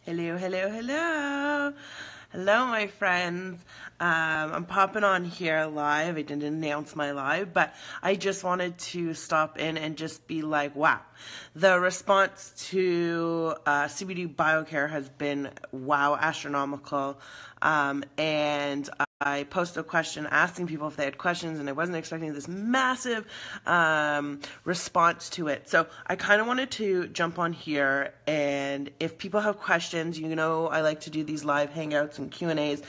Hello, hello, hello. Hello, my friends. I'm popping on here live. I didn't announce my live, but I just wanted to stop in and just be like, wow. The response to CBD BioCare has been, wow, astronomical. And I posted a question asking people if they had questions, and I wasn't expecting this massive response to it. So I kind of wanted to jump on here, and if people have questions, you know I like to do these live hangouts and Q&As,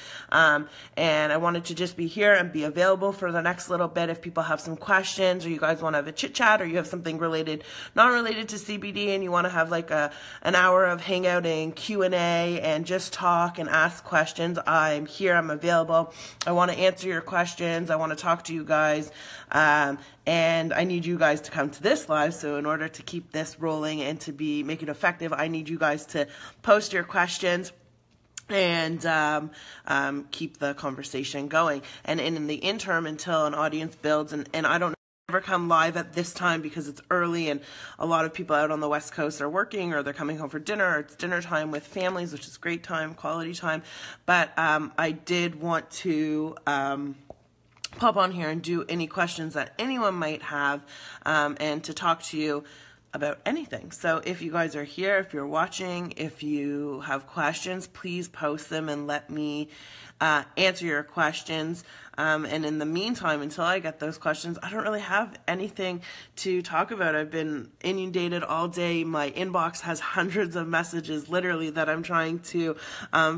and I wanted to just be here and be available for the next little bit if people have some questions, or you guys want to have a chit-chat, or you have something related, not related to CBD, and you want to have like an hour of hangout and Q&A and just talk and ask questions. I'm here, I'm available. I want to answer your questions. I want to talk to you guys. And I need you guys to come to this live. So in order to keep this rolling and to make it effective, I need you guys to post your questions and keep the conversation going. And in the interim, until an audience builds, and I don't ever come live at this time because it's early and a lot of people out on the West Coast are working, or they're coming home for dinner, or it's dinner time with families, which is great time, quality time. But I did want to pop on here and do any questions that anyone might have, and to talk to you about anything. So if you guys are here, if you're watching, if you have questions, please post them and let me answer your questions. And in the meantime, until I get those questions, I don't really have anything to talk about. I've been inundated all day. My inbox has hundreds of messages, literally, that I'm trying to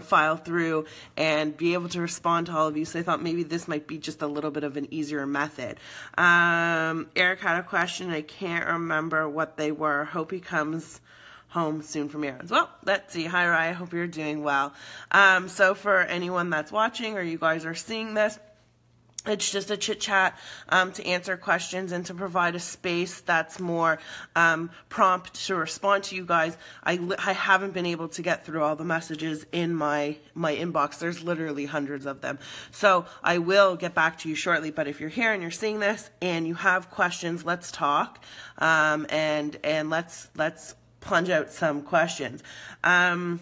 file through and be able to respond to all of you. So I thought maybe this might be just a little bit of an easier method. Eric had a question. I can't remember what they were. Hope he comes home soon from errands. Well, let's see. Hi, Ryan. I hope you're doing well. So for anyone that's watching, or you guys are seeing this, it's just a chit chat to answer questions and to provide a space that's more prompt to respond to you guys. I haven't been able to get through all the messages in my inbox. There's literally hundreds of them. So I will get back to you shortly. But if you're here and you're seeing this and you have questions, let's talk, and let's plunge out some questions. Can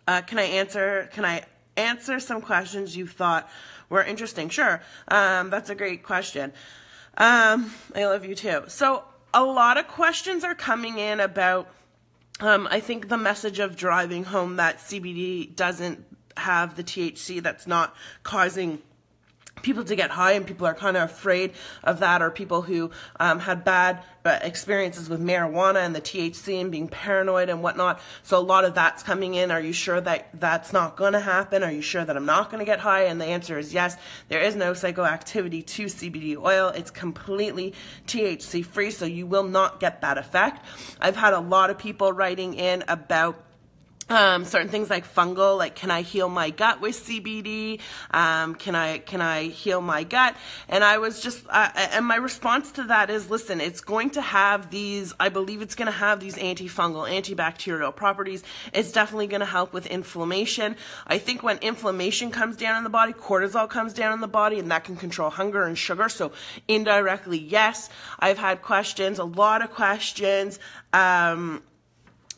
I answer some questions you thought were interesting? Sure. That's a great question. I love you too. So a lot of questions are coming in about, I think the message of driving home that CBD doesn't have the THC that's not causing people to get high, and people are kind of afraid of that, or people who had bad experiences with marijuana and the THC and being paranoid and whatnot. So a lot of that's coming in. Are you sure that that's not going to happen? Are you sure that I'm not going to get high? And the answer is yes. There is no psychoactivity to CBD oil. It's completely THC free, so you will not get that effect. I've had a lot of people writing in about certain things like fungal, like, can I heal my gut with CBD? Can I heal my gut? And I was just, and my response to that is, listen, it's going to have these, I believe it's going to have these antifungal, antibacterial properties. It's definitely going to help with inflammation. I think when inflammation comes down in the body, cortisol comes down in the body, and that can control hunger and sugar. So indirectly, yes. I've had questions, a lot of questions,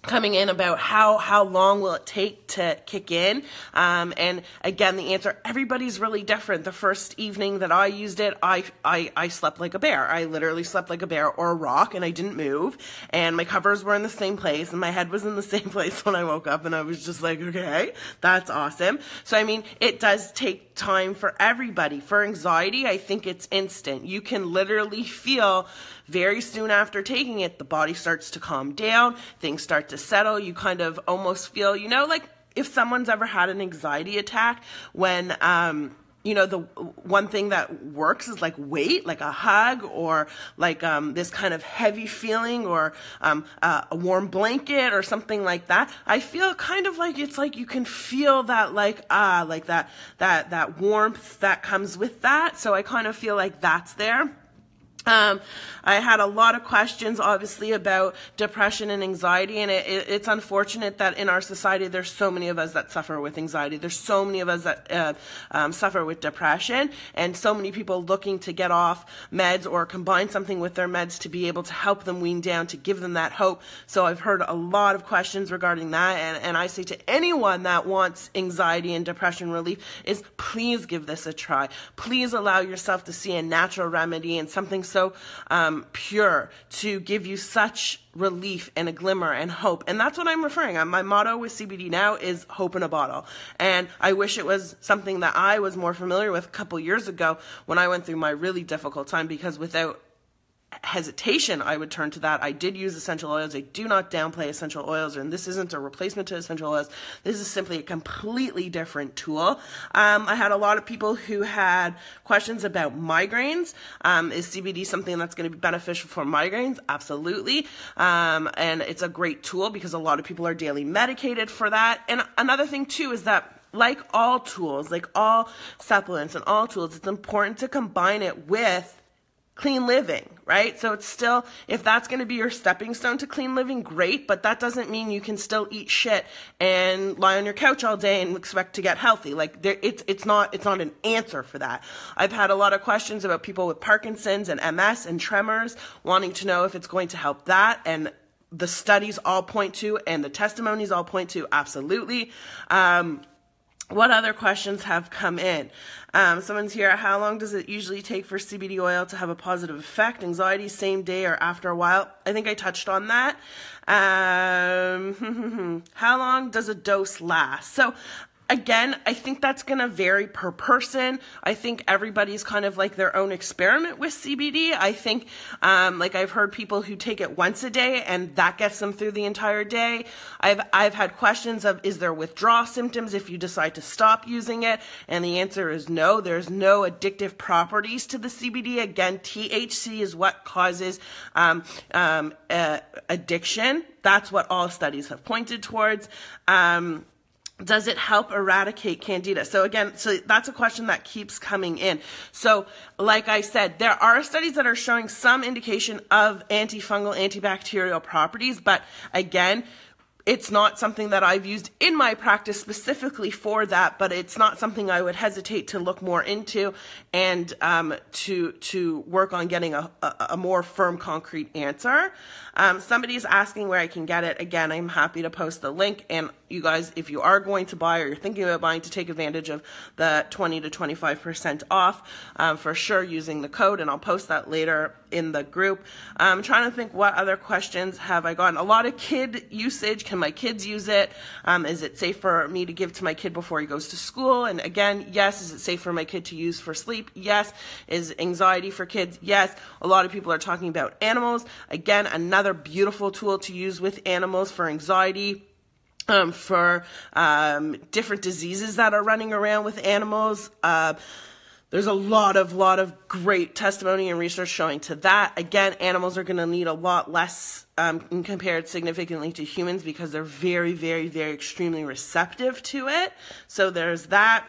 coming in about how long will it take to kick in, and again, the answer, everybody's really different. The first evening that I used it, I slept like a bear. I literally slept like a bear or a rock, and I didn't move, and my covers were in the same place, and my head was in the same place when I woke up, and I was just like, okay, that's awesome. So I mean, it does take time for everybody. For anxiety, I think it's instant. You can literally feel very soon after taking it, the body starts to calm down, things start to settle. You kind of almost feel, you know, like if someone's ever had an anxiety attack, when you know, the one thing that works is like weight, like a hug, or like this kind of heavy feeling, or a warm blanket or something like that. I feel kind of like it's like you can feel that, like that warmth that comes with that. So I kind of feel like that's there. I had a lot of questions, obviously, about depression and anxiety, and it's unfortunate that in our society there's so many of us that suffer with anxiety. There's so many of us that suffer with depression, and so many people looking to get off meds or combine something with their meds to be able to help them wean down, to give them that hope. So I've heard a lot of questions regarding that, and I say to anyone that wants anxiety and depression relief is please give this a try. Please allow yourself to see a natural remedy and something so pure to give you such relief and a glimmer and hope. And that's what I'm referring on. My motto with CBD now is hope in a bottle. And I wish it was something that I was more familiar with a couple years ago when I went through my really difficult time, because without hesitation, I would turn to that. I did use essential oils. I do not downplay essential oils, and this isn't a replacement to essential oils. This is simply a completely different tool. I had a lot of people who had questions about migraines. Is CBD something that's going to be beneficial for migraines? Absolutely. And it's a great tool because a lot of people are daily medicated for that. And another thing too is that, like all tools, like all supplements and all tools, it's important to combine it with clean living, right? So it's still, if that's going to be your stepping stone to clean living, great, but that doesn't mean you can still eat shit and lie on your couch all day and expect to get healthy. Like it's not an answer for that. I've had a lot of questions about people with Parkinson's and MS and tremors wanting to know if it's going to help that, and the studies all point to, and the testimonies all point to, absolutely. What other questions have come in? Someone's here, how long does it usually take for CBD oil to have a positive effect? Anxiety, same day or after a while? I think I touched on that. How long does a dose last? So again, I think that's going to vary per person. I think everybody's kind of like their own experiment with CBD. I think, like I've heard people who take it once a day and that gets them through the entire day. I've had questions of, is there withdrawal symptoms if you decide to stop using it? And the answer is no. There's no addictive properties to the CBD. Again, THC is what causes addiction. That's what all studies have pointed towards. Does it help eradicate candida? So again, so that's a question that keeps coming in. So like I said, there are studies that are showing some indication of antifungal, antibacterial properties, but again, it's not something that I've used in my practice specifically for that, but it's not something I would hesitate to look more into and to work on getting a more firm, concrete answer. Somebody's asking where I can get it. Again, I'm happy to post the link, and you guys, if you are going to buy or you're thinking about buying, to take advantage of the 20 to 25% off for sure using the code, and I'll post that later in the group. I'm trying to think what other questions have I gotten. A lot of kid usage. Can my kids use it? Is it safe for me to give to my kid before he goes to school? And again, yes. Is it safe for my kid to use for sleep? Yes. Is anxiety for kids? Yes. A lot of people are talking about animals. Again, another beautiful tool to use with animals for anxiety. For different diseases that are running around with animals. There's a lot of great testimony and research showing to that. Again, animals are going to need a lot less compared significantly to humans because they're very, very, very extremely receptive to it. So there's that.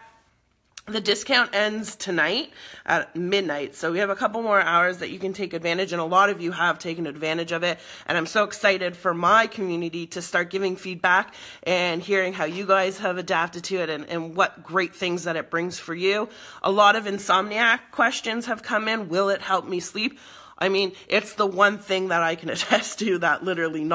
The discount ends tonight at midnight, so we have a couple more hours that you can take advantage, and a lot of you have taken advantage of it, and I'm so excited for my community to start giving feedback and hearing how you guys have adapted to it and what great things that it brings for you. A lot of insomniac questions have come in. Will it help me sleep? I mean, it's the one thing that I can attest to that literally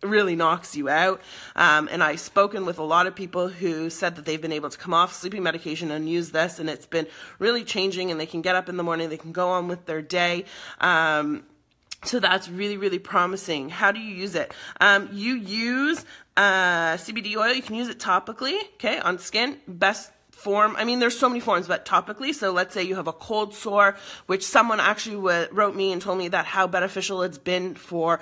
really knocks you out. And I've spoken with a lot of people who said that they've been able to come off sleeping medication and use this, and it's been really changing, and they can get up in the morning, they can go on with their day. So that's really, really promising. How do you use it? You use CBD oil. You can use it topically, okay, on skin. Best form, I mean, there's so many forms, but topically, so let's say you have a cold sore, which someone actually wrote me and told me that how beneficial it's been for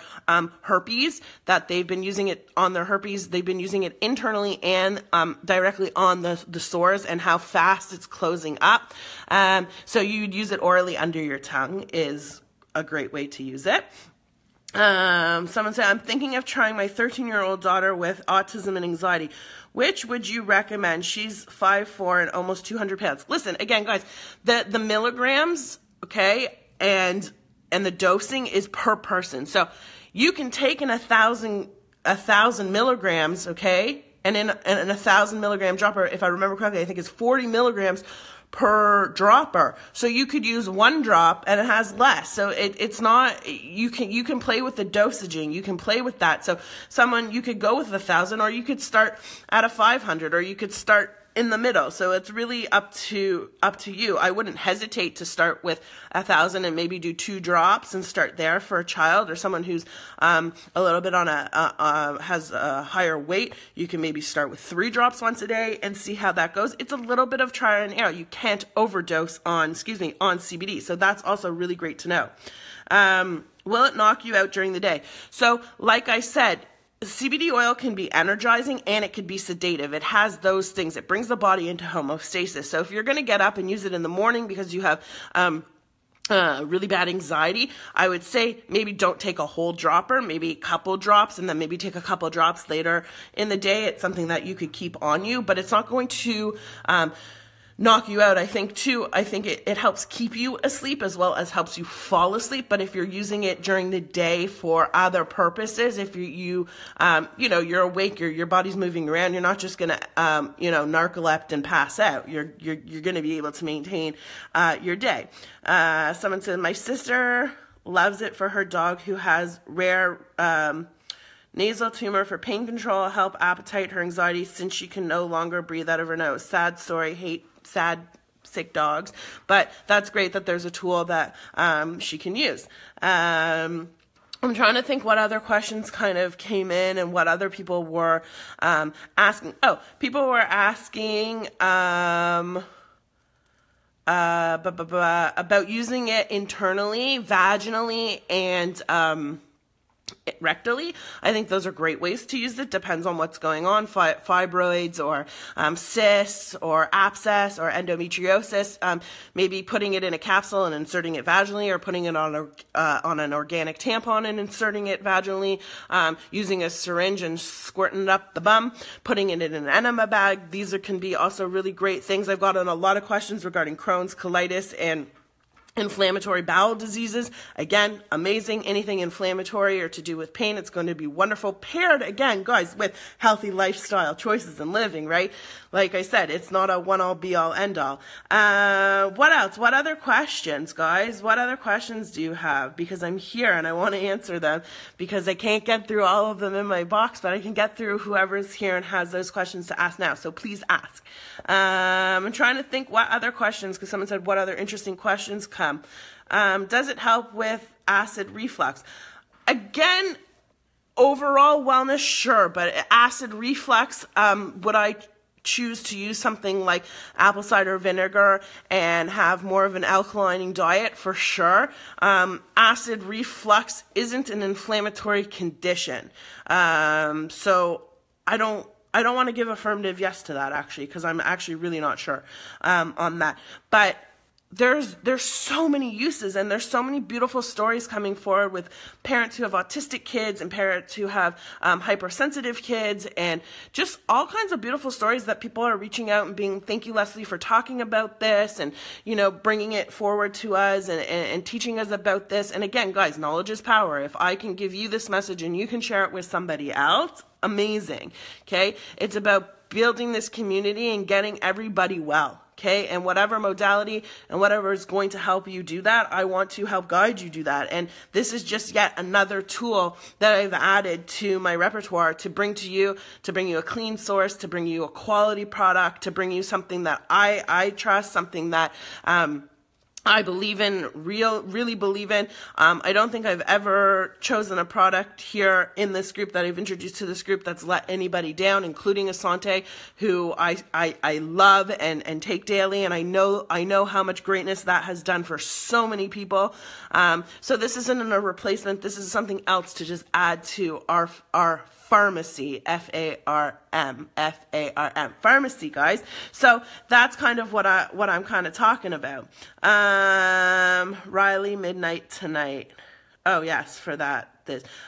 herpes, that they've been using it on their herpes, they've been using it internally and directly on the sores, and how fast it's closing up. So you'd use it orally under your tongue is a great way to use it. Someone said, I'm thinking of trying my 13-year-old daughter with autism and anxiety. Which would you recommend? She's 5'4" and almost 200 pounds. Listen, again, guys, the milligrams, okay, and the dosing is per person. So you can take in 1,000 milligrams, okay, and in a 1,000 milligram dropper, if I remember correctly, I think it's 40 milligrams per dropper. So you could use one drop and it has less. So it's not, you can play with the dosaging. You can play with that. So you could go with 1,000, or you could start at a 500, or you could start in the middle. So it's really up to you. I wouldn't hesitate to start with 1,000 and maybe do 2 drops and start there for a child or someone who's a little bit on has a higher weight. You can maybe start with 3 drops once a day and see how that goes. It's a little bit of trial and error. You can't overdose on CBD. So that's also really great to know. Will it knock you out during the day? So like I said, CBD oil can be energizing and it could be sedative. It has those things. It brings the body into homeostasis. So if you're going to get up and use it in the morning because you have really bad anxiety, I would say maybe don't take a whole dropper, maybe a couple drops, and then maybe take a couple drops later in the day. It's something that you could keep on you, but it's not going to knock you out. I think it helps keep you asleep as well as helps you fall asleep. But if you're using it during the day for other purposes, if you're awake, your body's moving around, you're not just gonna narcolect and pass out. You're gonna be able to maintain your day. Someone said, my sister loves it for her dog who has rare nasal tumor for pain control, help appetite, her anxiety, since she can no longer breathe out of her nose. Sad story, sad, sick dogs. But that's great that there's a tool that she can use. I'm trying to think what other questions kind of came in and what other people were asking. Oh, people were asking about using it internally, vaginally, and rectally. I think those are great ways to use it. Depends on what's going on, fibroids or cysts or abscess or endometriosis. Maybe putting it in a capsule and inserting it vaginally, or putting it on an organic tampon and inserting it vaginally. Using a syringe and squirting it up the bum. Putting it in an enema bag. These can be also really great things. I've gotten a lot of questions regarding Crohn's, colitis, and inflammatory bowel diseases. Again, amazing. Anything inflammatory or to do with pain, it's going to be wonderful. Paired, again, guys, with healthy lifestyle choices and living, right? Like I said, it's not a one-all, be-all, end-all. What else? What other questions, guys? What other questions do you have? Because I'm here and I want to answer them, because I can't get through all of them in my box, but I can get through whoever's here and has those questions to ask now. So please ask. I'm trying to think what other questions, because someone said, what other interesting questions come? Does it help with acid reflux? Again, overall wellness, sure, but acid reflux, would I choose to use something like apple cider vinegar and have more of an alkalining diet? For sure. Acid reflux isn't an inflammatory condition. So I don't want to give affirmative yes to that, actually, because I'm actually really not sure on that. But there's so many uses, and there's so many beautiful stories coming forward with parents who have autistic kids and parents who have hypersensitive kids, and just all kinds of beautiful stories that people are reaching out and being, thank you, Leslie, for talking about this and, bringing it forward to us and teaching us about this. And again, guys, knowledge is power. If I can give you this message and you can share it with somebody else, amazing. Okay. It's about building this community and getting everybody well. Okay, and whatever modality and whatever is going to help you do that, I want to help guide you do that. And this is just yet another tool that I've added to my repertoire to bring you a clean source, to bring you a quality product, to bring you something that I trust, something that I believe in, really believe in. I don't think I've ever chosen a product here in this group that I've introduced to this group that's let anybody down, including Asante, who I love and take daily, and I know how much greatness that has done for so many people. So this isn't a replacement. This is something else to just add to our pharmacy, F-A-R-M, pharmacy, guys. So that's kind of what I'm kind of talking about. Riley, midnight tonight. Oh yes, for that.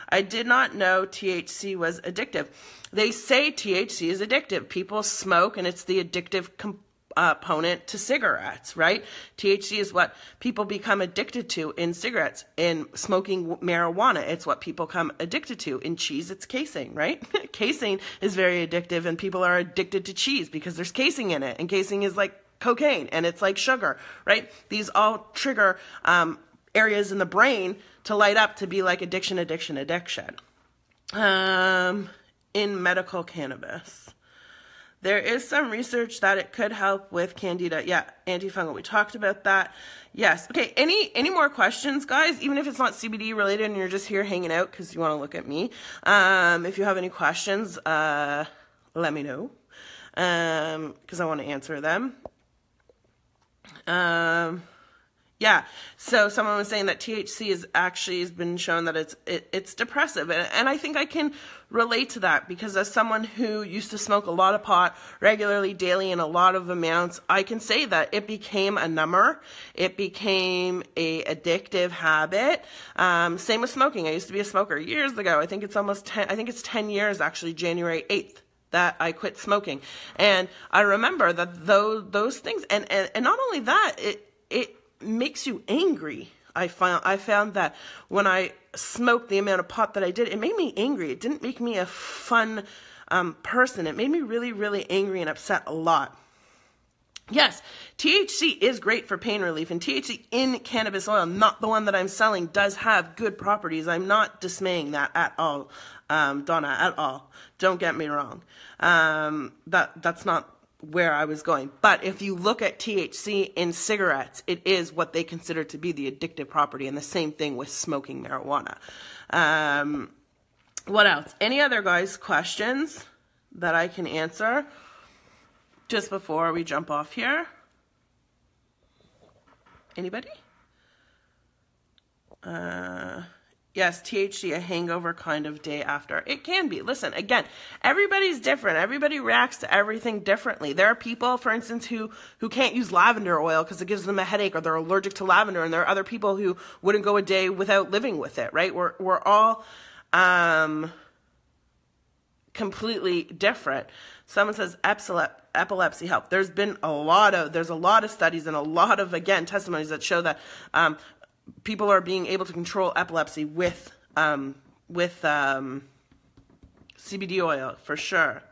I did not know THC was addictive. They say THC is addictive. People smoke and it's the addictive opponent to cigarettes, right? THC is what people become addicted to in cigarettes. In smoking marijuana, it's what people become addicted to. In cheese, it's casein, right? Casein is very addictive, and people are addicted to cheese because there's casein in it, and casein is like cocaine, and it's like sugar, right? These all trigger areas in the brain to light up to be like addiction. In medical cannabis, there is some research that it could help with candida. Yeah, antifungal. We talked about that. Yes. Okay. Any more questions, guys? Even if it's not CBD related and you're just here hanging out because you want to look at me. If you have any questions, let me know. Because I want to answer them. Yeah, so someone was saying that THC has been shown that it's depressive, and I think I can relate to that because as someone who used to smoke a lot of pot regularly, daily, in a lot of amounts, I can say that it became a number. It became a addictive habit. Same with smoking. I used to be a smoker years ago. I think it's 10 years actually, January 8th. That I quit smoking, and I remember that those things, and not only that, it makes you angry. I found that when I smoked the amount of pot that I did, it made me angry. It didn't make me a fun person. It made me really, really angry and upset a lot. Yes, THC is great for pain relief, and THC in cannabis oil, not the one that I'm selling, does have good properties. I'm not dismaying that at all, Donna, at all. Don't get me wrong. That's not where I was going. But if you look at THC in cigarettes, it is what they consider to be the addictive property, and the same thing with smoking marijuana. What else? Any other guys questions that I can answer just before we jump off here? Anybody? Yes, THC, a hangover kind of day after. It can be. Listen, again, everybody's different. Everybody reacts to everything differently. There are people, for instance, who can't use lavender oil because it gives them a headache, or they're allergic to lavender, and there are other people who wouldn't go a day without living with it, right? We're all completely different. Someone says epilepsy help. There's a lot of studies and a lot of, again, testimonies that show that people are being able to control epilepsy with CBD oil, for sure.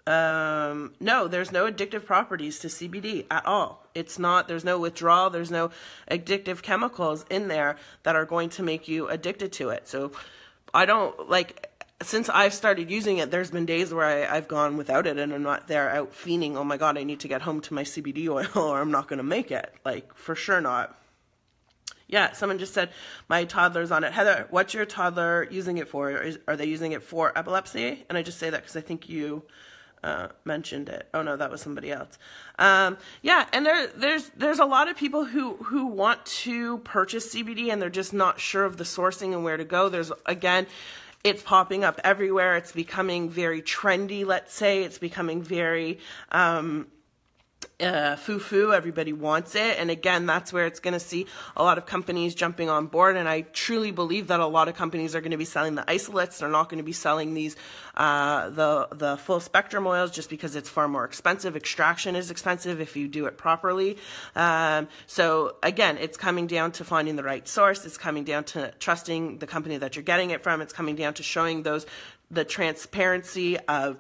No, there's no addictive properties to CBD at all. There's no withdrawal, there's no addictive chemicals in there that are going to make you addicted to it. So since I've started using it, there's been days where I've gone without it and I'm not there out fiending, oh my God, I need to get home to my CBD oil or I'm not going to make it. Like, for sure not. Yeah, someone just said, my toddler's on it. Heather, what's your toddler using it for? Are they using it for epilepsy? And I just say that because I think you mentioned it. Oh no, that was somebody else. Yeah, and there's a lot of people who want to purchase CBD and they're just not sure of the sourcing and where to go. It's popping up everywhere. It's becoming very trendy, let's say. It's becoming very foo-foo. Everybody wants it. And again, that's where it's going to see a lot of companies jumping on board. And I truly believe that a lot of companies are going to be selling the isolates. They're not going to be selling these, the full spectrum oils, just because it's far more expensive. Extraction is expensive if you do it properly. So again, it's coming down to finding the right source. It's coming down to trusting the company that you're getting it from. It's coming down to showing the transparency of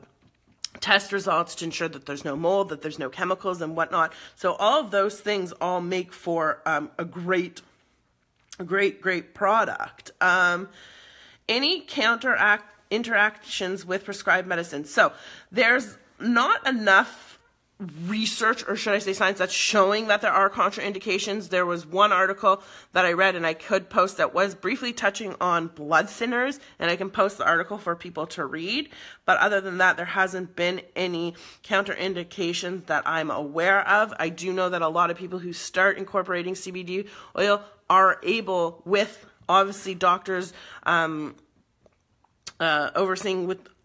test results to ensure that there's no mold, that there's no chemicals and whatnot. So all of those things all make for a great product. Any interactions with prescribed medicine. So there's not enough research, or should I say science, that's showing that there are contraindications. There was one article that I read, and I could post, that was briefly touching on blood thinners, and I can post the article for people to read. But other than that, there hasn't been any counterindications that I'm aware of. I do know that a lot of people who start incorporating CBD oil are able, with obviously doctors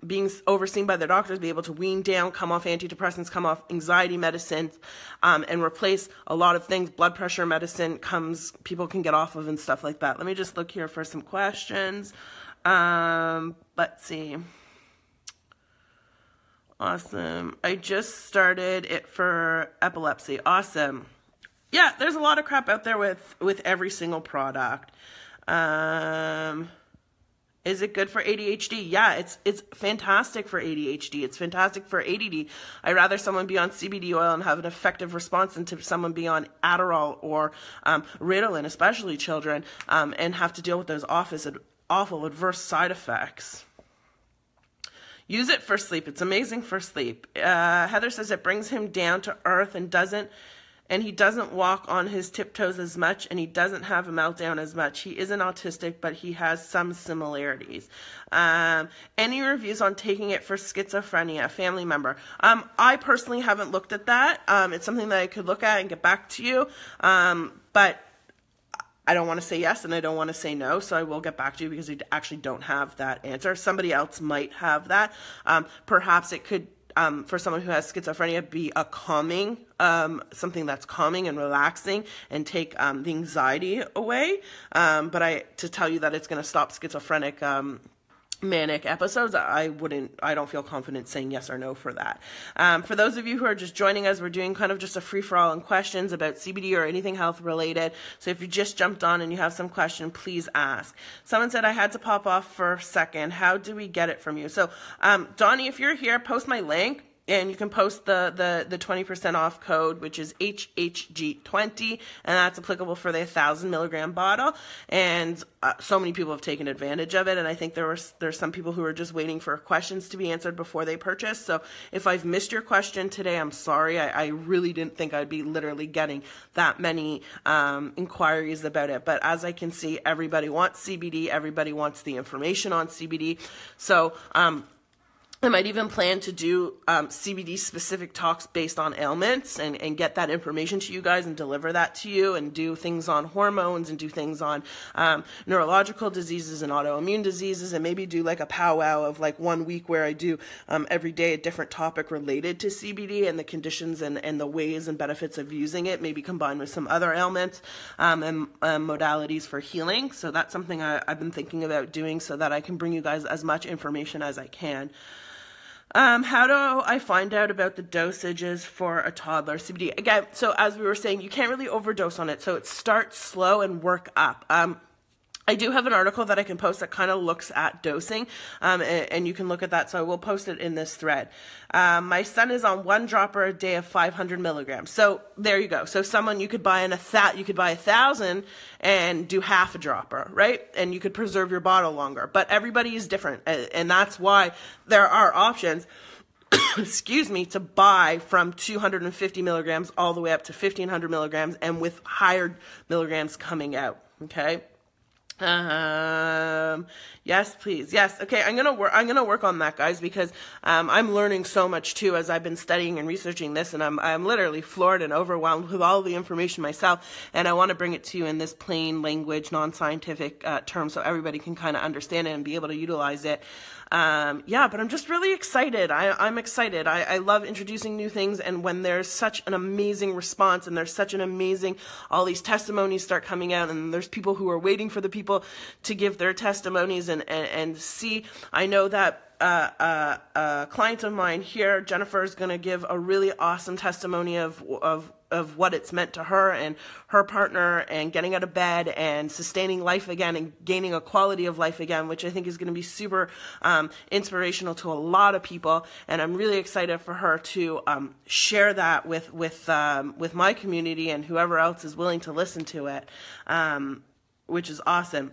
being overseen by their doctors, be able to wean down, come off antidepressants, come off anxiety medicines, and replace a lot of things. Blood pressure medicine people can get off of and stuff like that. Let me just look here for some questions. Let's see. Awesome. I just started it for epilepsy. Awesome. Yeah, there's a lot of crap out there with every single product. Is it good for ADHD? Yeah, it's fantastic for ADHD. It's fantastic for ADD. I'd rather someone be on CBD oil and have an effective response than to someone be on Adderall or Ritalin, especially children, and have to deal with those awful adverse side effects. Use it for sleep. It's amazing for sleep. Heather says it brings him down to earth and he doesn't walk on his tiptoes as much, and he doesn't have a meltdown as much. He isn't autistic, but he has some similarities. Any reviews on taking it for schizophrenia, family member? I personally haven't looked at that. It's something that I could look at and get back to you. But I don't want to say yes and I don't want to say no, so I will get back to you because I actually don't have that answer. Somebody else might have that. Perhaps it could, for someone who has schizophrenia, be a calming, something that's calming and relaxing and take the anxiety away. But to tell you that it's going to stop schizophrenic manic episodes, I don't feel confident saying yes or no for that. For those of you who are just joining us, we're doing kind of just a free-for-all on questions about CBD or anything health related. So if you just jumped on and you have some question, please ask. Someone said I had to pop off for a second. How do we get it from you? So Donnie, if you're here, post my link. And you can post the 20% off code, which is HHG20, and that's applicable for the 1,000 milligram bottle. And so many people have taken advantage of it, and I think there's some people who are just waiting for questions to be answered before they purchase. So if I've missed your question today, I'm sorry. I really didn't think I'd be literally getting that many inquiries about it. But as I can see, everybody wants CBD. Everybody wants the information on CBD. So I might even plan to do CBD specific talks based on ailments and get that information to you guys and deliver that to you, and do things on hormones and do things on neurological diseases and autoimmune diseases, and maybe do like a powwow of like 1 week where I do every day a different topic related to CBD and the conditions and the ways and benefits of using it, maybe combined with some other ailments and modalities for healing. So that's something I've been thinking about doing so that I can bring you guys as much information as I can. How do I find out about the dosages for a toddler CBD? Again, so as we were saying, you can't really overdose on it. So it starts slow and work up. I do have an article that I can post that kind of looks at dosing, and you can look at that. So I will post it in this thread. My son is on 1 dropper a day of 500 milligrams. So there you go. So you could buy 1,000 and do half a dropper, right? And you could preserve your bottle longer. But everybody is different, and that's why there are options. Excuse me, to buy from 250 milligrams all the way up to 1,500 milligrams, and with higher milligrams coming out. Okay. Yes, please. Yes. Okay. I'm going to work on that, guys, because, I'm learning so much too, as I've been studying and researching this, and I'm literally floored and overwhelmed with all the information myself. And I want to bring it to you in this plain language, non-scientific, term, so everybody can kind of understand it and be able to utilize it. Yeah, but I'm just really excited. I'm excited. I love introducing new things, and when there's such an amazing response and there's such an amazing, all these testimonies start coming out, and there's people who are waiting for the people to give their testimonies and see. I know that a client of mine here, Jennifer, is going to give a really awesome testimony of what it's meant to her and her partner, and getting out of bed and sustaining life again and gaining a quality of life again, which I think is going to be super inspirational to a lot of people. And I'm really excited for her to share that with my community and whoever else is willing to listen to it, which is awesome.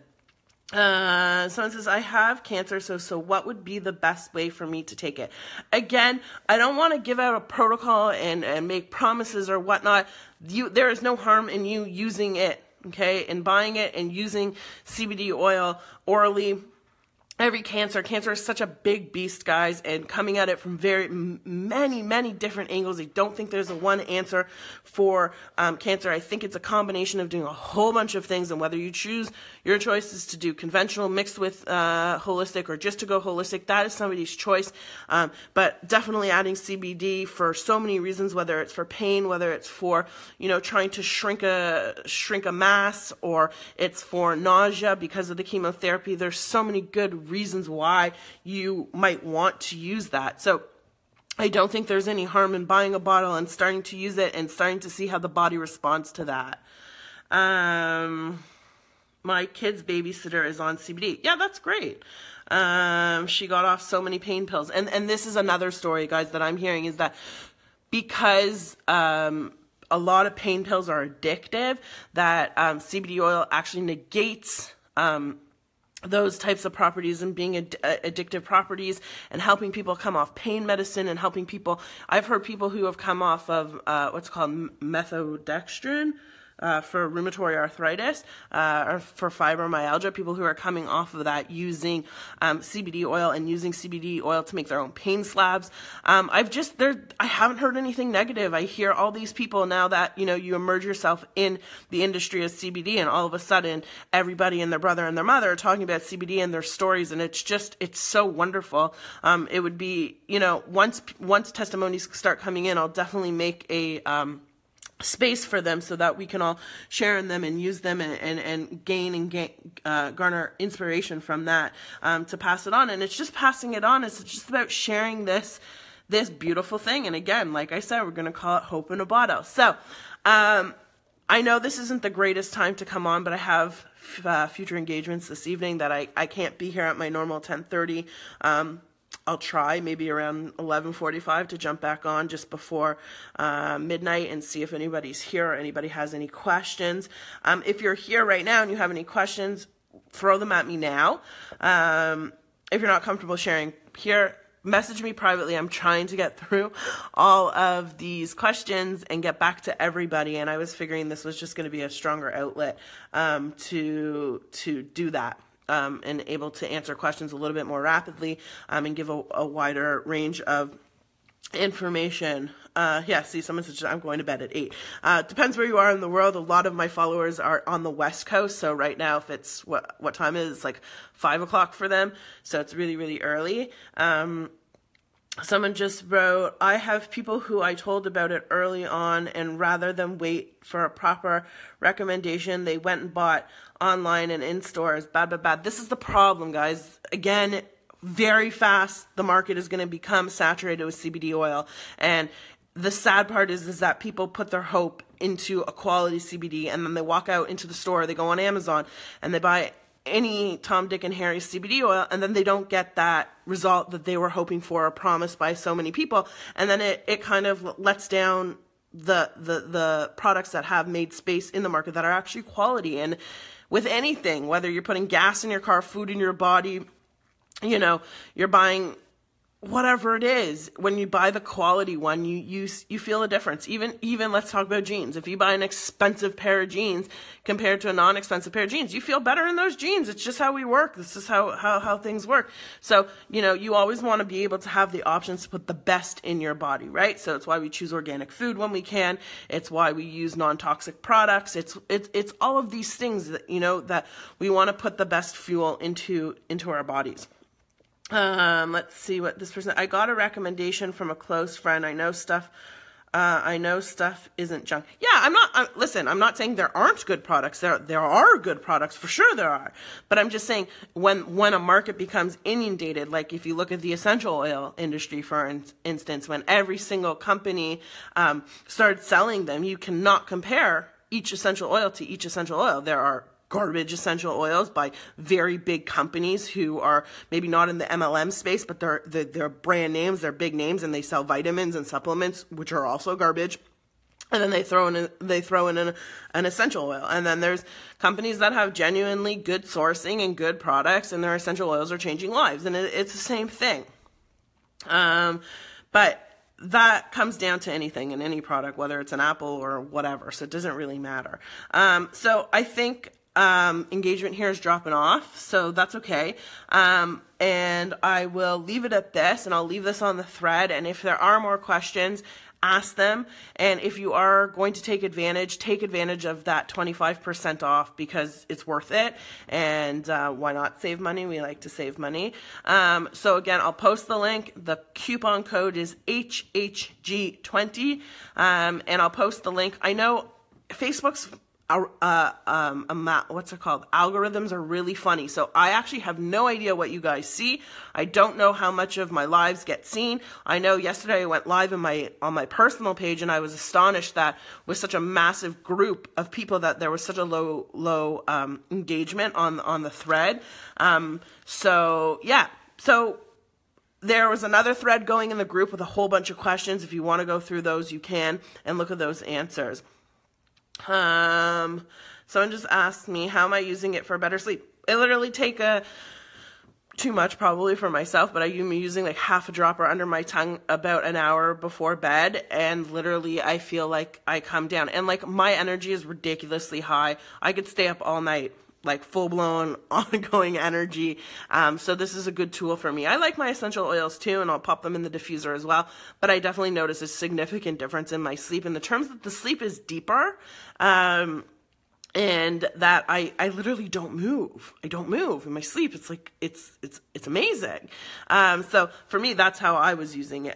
Someone says, I have cancer, so what would be the best way for me to take it? Again, I don't want to give out a protocol and make promises or whatnot. There is no harm in you using it, okay, and buying it and using CBD oil orally. Every cancer is such a big beast, guys, and coming at it from many different angles. I don't think there's a one answer for cancer. I think it's a combination of doing a whole bunch of things, and whether you choose, your choice is to do conventional mixed with holistic, or just to go holistic, that is somebody's choice. But definitely adding CBD for so many reasons, whether it's for pain, whether it's for, trying to shrink a mass, or it's for nausea because of the chemotherapy. There's so many good reasons why you might want to use that. So I don't think there's any harm in buying a bottle and starting to use it and starting to see how the body responds to that. My kid's babysitter is on CBD. Yeah, that's great. She got off so many pain pills. And this is another story, guys, that I'm hearing, is that because a lot of pain pills are addictive, that CBD oil actually negates those types of properties and being addictive properties, and helping people come off pain medicine, and helping people. I've heard people who have come off of what's called methodextrin for rheumatoid arthritis, or for fibromyalgia, people who are coming off of that using CBD oil, and using CBD oil to make their own pain slabs. I haven't heard anything negative. I hear all these people now that, you know, you immerse yourself in the industry of CBD, and all of a sudden everybody and their brother and their mother are talking about CBD and their stories, and it's so wonderful. It would be, you know, once testimonies start coming in, I'll definitely make a space for them so that we can all share in them and use them and garner inspiration from that, to pass it on. And it's just passing it on. It's just about sharing this beautiful thing. And again, like I said, we're going to call it Hope in a Bottle. So, I know this isn't the greatest time to come on, but I have future engagements this evening that I can't be here at my normal 10:30. I'll try maybe around 11:45 to jump back on just before midnight and see if anybody's here or anybody has any questions. If you're here right now and you have any questions, throw them at me now. If you're not comfortable sharing here, message me privately. I'm trying to get through all of these questions and get back to everybody, and I was figuring this was just going to be a stronger outlet to do that. And able to answer questions a little bit more rapidly, and give a wider range of information. Yeah, see, someone said, I'm going to bed at 8. Depends where you are in the world. A lot of my followers are on the West Coast, so right now, if it's, what time is it? It's like 5 o'clock for them, so it's really, really early. Someone just wrote, I have people who I told about it early on, and rather than wait for a proper recommendation, they went and bought online and in stores. Bad. This is the problem, guys. Again, very fast, the market is going to become saturated with CBD oil. And the sad part is that people put their hope into a quality CBD, and then they walk out into the store, they go on Amazon, and they buy any Tom, Dick, and Harry CBD oil, and then they don't get that result that they were hoping for or promised by so many people, and then it kind of lets down the products that have made space in the market that are actually quality. And with anything, whether you're putting gas in your car, food in your body, you know, you're buying whatever it is, when you buy the quality one, you feel a difference. Even let's talk about jeans. If you buy an expensive pair of jeans compared to a non-expensive pair of jeans, you feel better in those jeans. It's just how we work. This is how things work. So, you know, you always want to be able to have the options to put the best in your body, right? So it's why we choose organic food when we can. It's why we use non-toxic products. It's all of these things that, you know, that we want to put the best fuel into our bodies. Let's see what this person, I got a recommendation from a close friend. I know stuff isn't junk. Yeah, listen, I'm not saying there aren't good products. There are good products, for sure there are. But I'm just saying when a market becomes inundated, like if you look at the essential oil industry, for instance, when every single company, started selling them, you cannot compare each essential oil to each essential oil. There are garbage essential oils by very big companies who are maybe not in the MLM space, but they're brand names, they're big names, and they sell vitamins and supplements, which are also garbage. And then they throw in an essential oil. And then there's companies that have genuinely good sourcing and good products, and their essential oils are changing lives. And it's the same thing. But that comes down to anything in any product, whether it's an apple or whatever. So it doesn't really matter. So I think engagement here is dropping off, so that's okay. And I will leave it at this, and I'll leave this on the thread. And if there are more questions, ask them. And if you are going to take advantage of that 25% off, because it's worth it. And why not save money? We like to save money. So again, I'll post the link. The coupon code is HHG20. And I'll post the link. I know Facebook's what's it called? Algorithms are really funny. So I actually have no idea what you guys see. I don't know how much of my lives get seen. I know yesterday I went live on my personal page, and I was astonished that with such a massive group of people that there was such a low engagement on the thread. So yeah, so there was another thread going in the group with a whole bunch of questions. If you want to go through those, you can, and look at those answers. Someone just asked me, how am I using it for better sleep? I literally take too much probably for myself, but I'm using like half a dropper under my tongue about an hour before bed, and literally I feel like I come down, and like my energy is ridiculously high. I could stay up all night, like full-blown ongoing energy. So this is a good tool for me. I like my essential oils too, and I'll pop them in the diffuser as well, but I definitely notice a significant difference in my sleep in the terms that the sleep is deeper, and that I literally don't move. I don't move in my sleep. It's like, it's amazing. So for me, that's how I'm using it.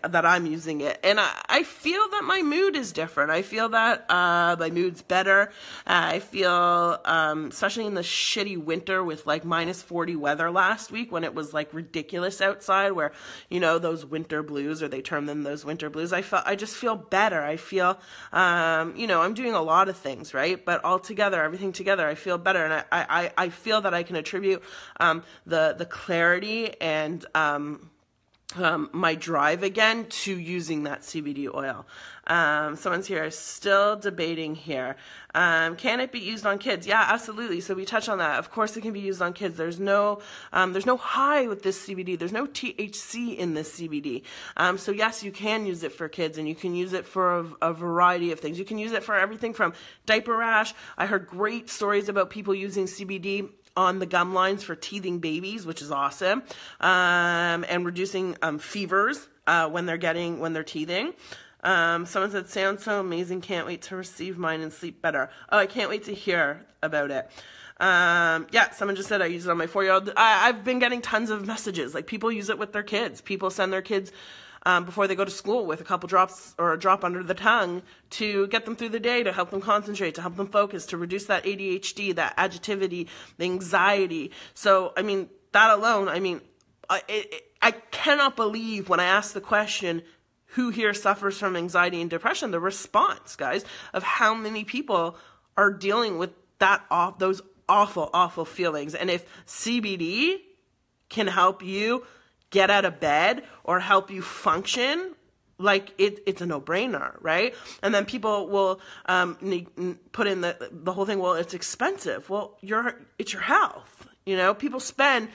And I feel that my mood is different. I feel that, my mood's better. I feel, especially in the shitty winter with like -40 weather last week when it was like ridiculous outside, where, you know, those winter blues, or they term them those winter blues. I just feel better. I feel, you know, I'm doing a lot of things, right? But altogether, everything together, I feel better, and I feel that I can attribute the clarity and my drive again to using that CBD oil. Someone's here still debating here. Can it be used on kids? Yeah, absolutely. So we touch on that. Of course it can be used on kids. There's no high with this CBD. There's no THC in this CBD. So yes, you can use it for kids, and you can use it for a variety of things. You can use it for everything from diaper rash. I heard great stories about people using CBD on the gum lines for teething babies, which is awesome, and reducing fevers when they're teething. Someone said, sounds so amazing, can't wait to receive mine and sleep better. Oh, I can't wait to hear about it. Yeah, someone just said I use it on my 4-year-old. I've been getting tons of messages, like people use it with their kids. People send their kids before they go to school with a couple drops or a drop under the tongue to get them through the day, to help them concentrate, to help them focus, to reduce that ADHD, that agitivity, the anxiety. So, I mean, that alone, I mean, I cannot believe when I ask the question, who here suffers from anxiety and depression, the response, guys, of how many people are dealing with those awful, awful feelings. And if CBD can help you get out of bed or help you function, like it's a no-brainer, right? And then people will put in the whole thing, well, it's expensive. Well, it's your health. You know, people spend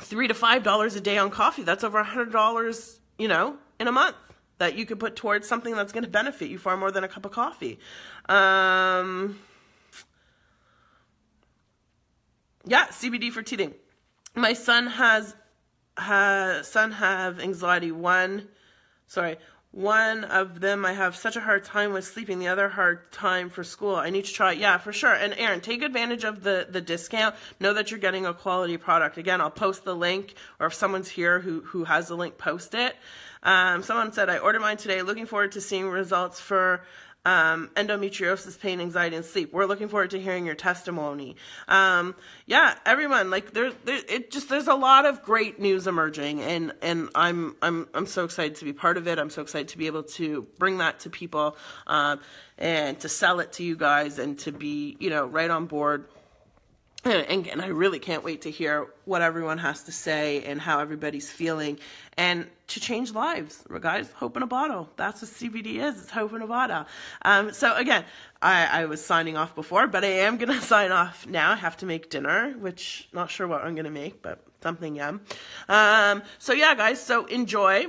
$3 to $5 a day on coffee. That's over $100, you know, in a month that you could put towards something that's going to benefit you far more than a cup of coffee. Yeah, CBD for teething. My son have anxiety. One of them, I have such a hard time with sleeping, the other hard time for school. I need to try it. Yeah, for sure. And Aaron, take advantage of the discount. Know that you're getting a quality product. Again, I'll post the link, or if someone's here who has the link, post it. Someone said, I ordered mine today. Looking forward to seeing results for endometriosis, pain, anxiety, and sleep. We're looking forward to hearing your testimony. Yeah, everyone, like there's a lot of great news emerging, and I'm so excited to be part of it. I'm so excited to be able to bring that to people, and to sell it to you guys, and to be, you know, right on board. And I really can't wait to hear what everyone has to say and how everybody's feeling, and to change lives, guys. Hope in a bottle. That's what CBD is. It's hope in a bottle. So again, I was signing off before, but I am going to sign off now. I have to make dinner, which not sure what I'm going to make, but something yum. So yeah, guys, so enjoy.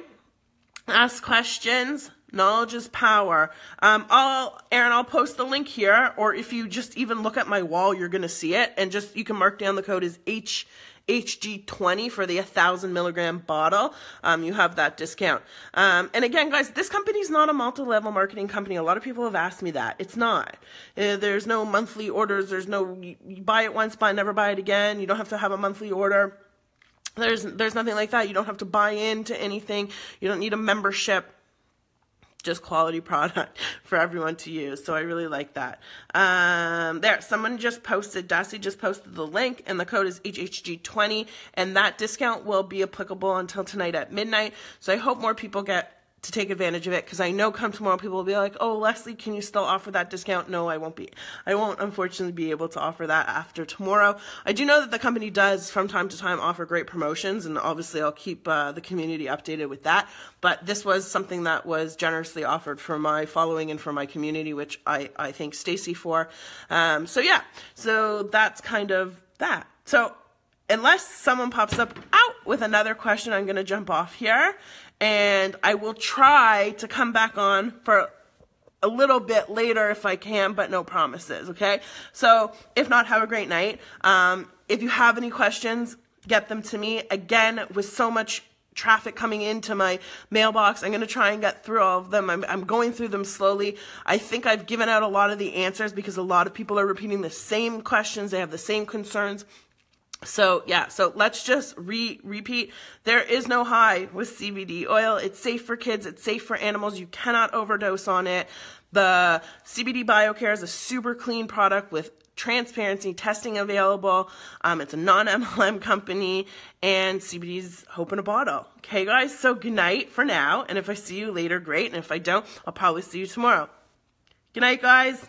Ask questions. Knowledge is power. Aaron, I'll post the link here, or if you just even look at my wall, you're going to see it, and just, you can mark down the code is HG20 for the 1,000 milligram bottle. You have that discount. And again, guys, this company's not a multi-level marketing company. A lot of people have asked me that. It's not. There's no monthly orders. There's no, you buy it once, never buy it again. You don't have to have a monthly order. There's nothing like that. You don't have to buy into anything. You don't need a membership. just quality product for everyone to use. So I really like that. There, someone just posted, Darcy just posted the link, and the code is HHG20, and that discount will be applicable until tonight at midnight. So I hope more people get to take advantage of it, because I know come tomorrow people will be like, oh, Leslie, can you still offer that discount? No, I won't unfortunately be able to offer that after tomorrow. I do know that the company does from time to time offer great promotions, and obviously I'll keep the community updated with that, but this was something that was generously offered for my following and for my community, which I thank Stacy for. So yeah, so that's kind of that. So unless someone pops up out with another question, I'm going to jump off here, and I will try to come back on for a little bit later if I can, but no promises, okay? So if not, have a great night. If you have any questions, get them to me. Again, with so much traffic coming into my mailbox, I'm going to try and get through all of them. I'm going through them slowly. I think I've given out a lot of the answers because a lot of people are repeating the same questions. They have the same concerns. So yeah, so let's just repeat. There is no high with CBD oil. It's safe for kids. It's safe for animals. You cannot overdose on it. The CBD BioCare is a super clean product with transparency testing available. It's a non-MLM company, and CBD's hope in a bottle. Okay, guys, so good night for now. And if I see you later, great. And if I don't, I'll probably see you tomorrow. Good night, guys.